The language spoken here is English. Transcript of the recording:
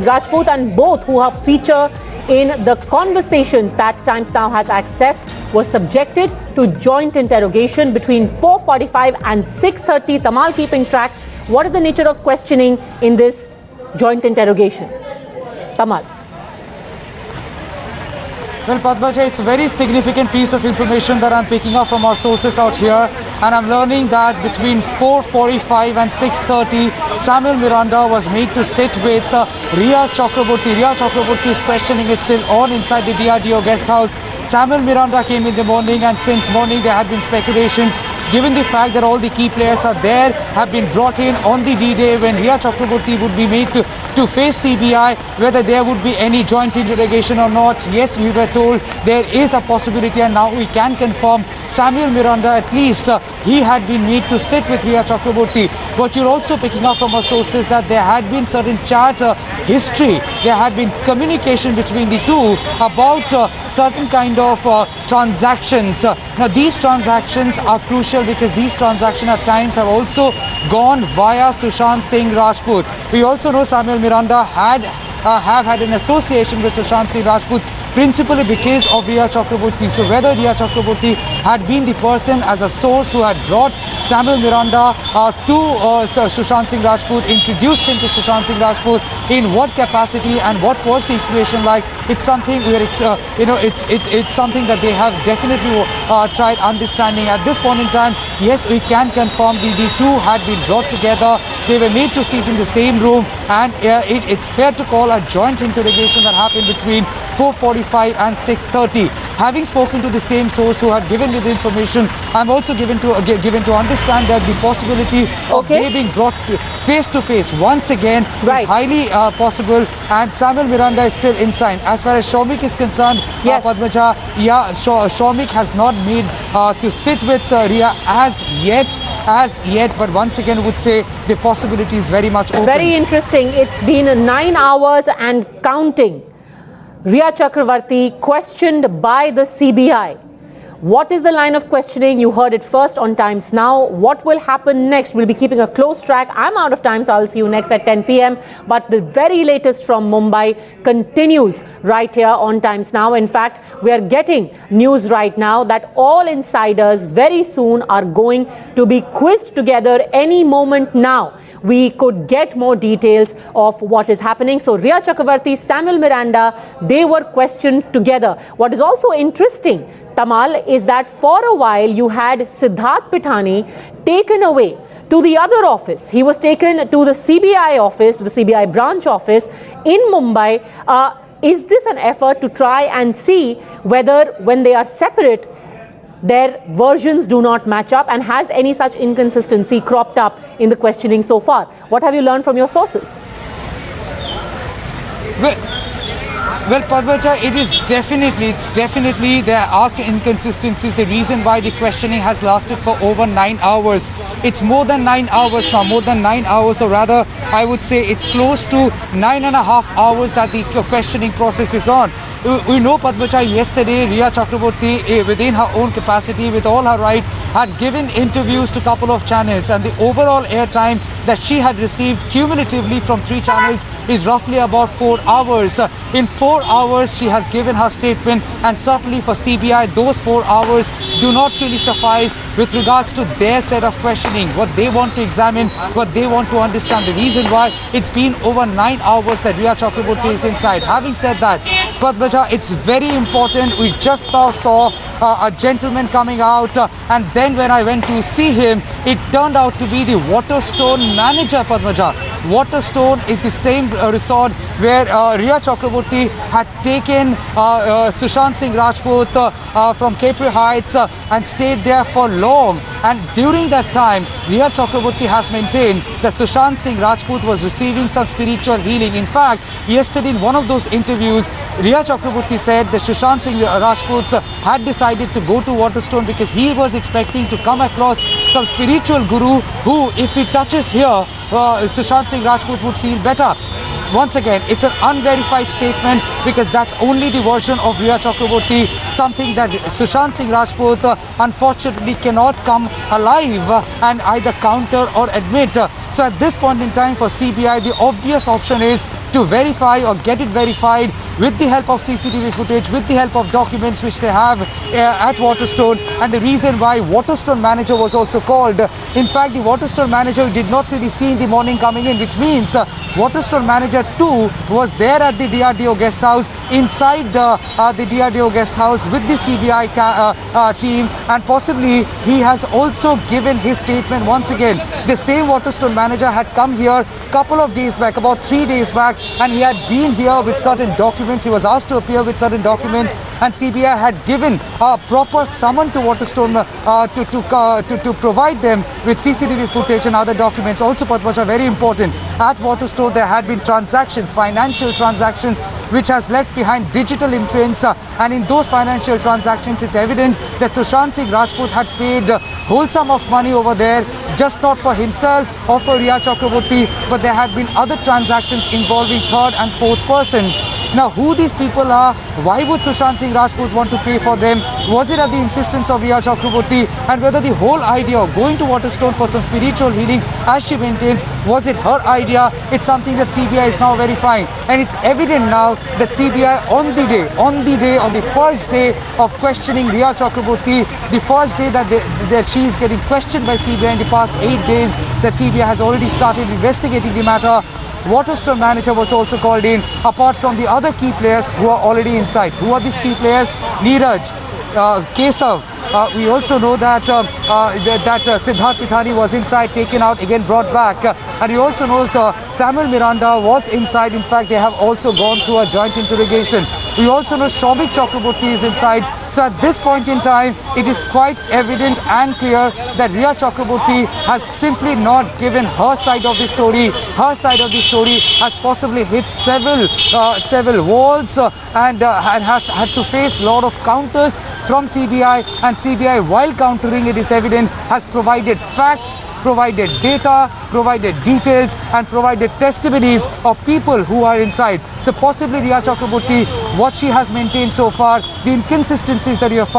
Rajput, and both who have featured in the conversations that Times Now has accessed were subjected to joint interrogation between 4:45 and 6:30. Tamal keeping track. What is the nature of questioning in this joint interrogation? Tamal. Well, Padmaja, it's a very significant piece of information that I'm picking up from our sources out here, and I'm learning that between 4:45 and 6:30, Samuel Miranda was made to sit with Rhea Chakraborty. Rhea Chakraborty's questioning is still on inside the DRDO guest house. Samuel Miranda came in the morning, and since morning there had been speculations, given the fact that all the key players are there, have been brought in on the D-Day when Rhea Chakraborty would be made to face CBI, whether there would be any joint interrogation or not. Yes, we were told there is a possibility, and now we can confirm Samuel Miranda, at least he had been made to sit with Rhea Chakraborty. But you're also picking up from our sources that there had been certain chat history, there had been communication between the two about certain kind of transactions. Now these transactions are crucial because these transactions at times have also gone via Sushant Singh Rajput. We also know Samuel Miranda have had an association with Sushant Singh Rajput principally because of Rhea Chakraborty. So whether Rhea Chakraborty had been the person as a source who had brought Samuel Miranda to Sushant Singh Rajput, introduced him to Sushant Singh Rajput, in what capacity and what was the equation like, it's something where it's something that they have definitely tried understanding. At this point in time, yes, we can confirm the two had been brought together. They were made to sit in the same room, and it's fair to call a joint interrogation that happened between 4:45 and 6:30. Having spoken to the same source who had given me the information, I'm also given to understand that the possibility of they being brought face to face once again is highly possible, and Samuel Miranda is still inside. As far as Shomik is concerned, Padmaja, Shomik has not made to sit with Rhea as yet, but once again would say the possibility is very much open. Very interesting. It's been 9 hours and counting. Rhea Chakraborty questioned by the CBI. What is the line of questioning? You heard it first on Times Now. What will happen next? We'll be keeping a close track. I'm out of time, so I'll see you next at 10 p.m. But the very latest from Mumbai continues right here on Times Now. In fact, we are getting news right now that all insiders very soon are going to be quizzed together any moment now. We could get more details of what is happening. So Rhea Chakraborty, Samuel Miranda, they were questioned together. What is also interesting, Tamal, is that for a while you had Siddharth Pithani taken away to the other office. He was taken to the CBI office, to the CBI branch office in Mumbai. Is this an effort to try and see whether when they are separate, their versions do not match up, and has any such inconsistency cropped up in the questioning so far? What have you learned from your sources? Well, Padmaja, it's definitely there are inconsistencies. The reason why the questioning has lasted for over 9 hours. It's more than 9 hours now, more than 9 hours, or rather, I would say it's close to 9.5 hours that the questioning process is on. We know, Padmaja, yesterday Rhea Chakraborty, within her own capacity, with all her right, had given interviews to a couple of channels, and the overall airtime that she had received cumulatively from 3 channels is roughly about 4 hours. In 4 hours, she has given her statement, and certainly for CBI, those 4 hours do not really suffice with regards to their set of questioning, what they want to examine, what they want to understand, the reason why it's been over 9 hours that Rhea Chakraborty is inside. Having said that, Padmaja, it's very important. We just now saw a gentleman coming out, and then when I went to see him, it turned out to be the Waterstone manager, Padmaja. Waterstone is the same resort where Rhea Chakraborty had taken Sushant Singh Rajput from Capri Heights and stayed there for long. And during that time, Rhea Chakraborty has maintained that Sushant Singh Rajput was receiving some spiritual healing. In fact, yesterday in one of those interviews, Rhea Chakraborty said that Sushant Singh Rajput had decided to go to Waterstone because he was expecting to come across some spiritual guru who, if he touches here, Sushant Singh Rajput would feel better. Once again, it's an unverified statement because that's only the version of Rhea Chakraborty, something that Sushant Singh Rajput unfortunately cannot come alive and either counter or admit. So at this point in time for CBI, the obvious option is to verify or get it verified with the help of CCTV footage, with the help of documents which they have at Waterstone. And the reason why Waterstone manager was also called, in fact the Waterstone manager did not really see in the morning coming in, which means Waterstone manager too was there at the DRDO guest house, inside the DRDO guest house with the CBI team, and possibly he has also given his statement once again. The same Waterstone manager had come here couple of days back, about 3 days back, and he had been here with certain documents. He was asked to appear with certain documents, and CBI had given a proper summon to Waterstone to provide them with CCTV footage and other documents. Also, which are very important. At Waterstone, there had been transactions, financial transactions, which has left behind digital imprints, and in those financial transactions, it's evident that Sushant Singh Rajput had paid whole sum of money over there, just not for himself or for Rhea Chakraborty, but there had been other transactions involving third and fourth persons. Now, who these people are, why would Sushant Singh Rajput want to pay for them? Was it at the insistence of Rhea Chakraborty? And whether the whole idea of going to Waterstone for some spiritual healing, as she maintains, was it her idea? It's something that CBI is now verifying. And it's evident now that CBI on the first day of questioning Rhea Chakraborty, the first day that she is getting questioned by CBI in the past 8 days, that CBI has already started investigating the matter. Waterstone manager was also called in, apart from the other key players who are already inside. Who are these key players? Neeraj, Kesav. We also know that Siddharth Pithani was inside, taken out, again brought back. And he also knows Samuel Miranda was inside. In fact, they have also gone through a joint interrogation. We also know Rhea Chakraborty is inside. So at this point in time, it is quite evident and clear that Rhea Chakraborty has simply not given her side of the story. Her side of the story has possibly hit several walls and has had to face a lot of counters from CBI. And CBI, while countering, it is evident, has provided facts, provided data, provided details, and provided testimonies of people who are inside. So possibly Rhea Chakraborty, what she has maintained so far, the inconsistencies that you have found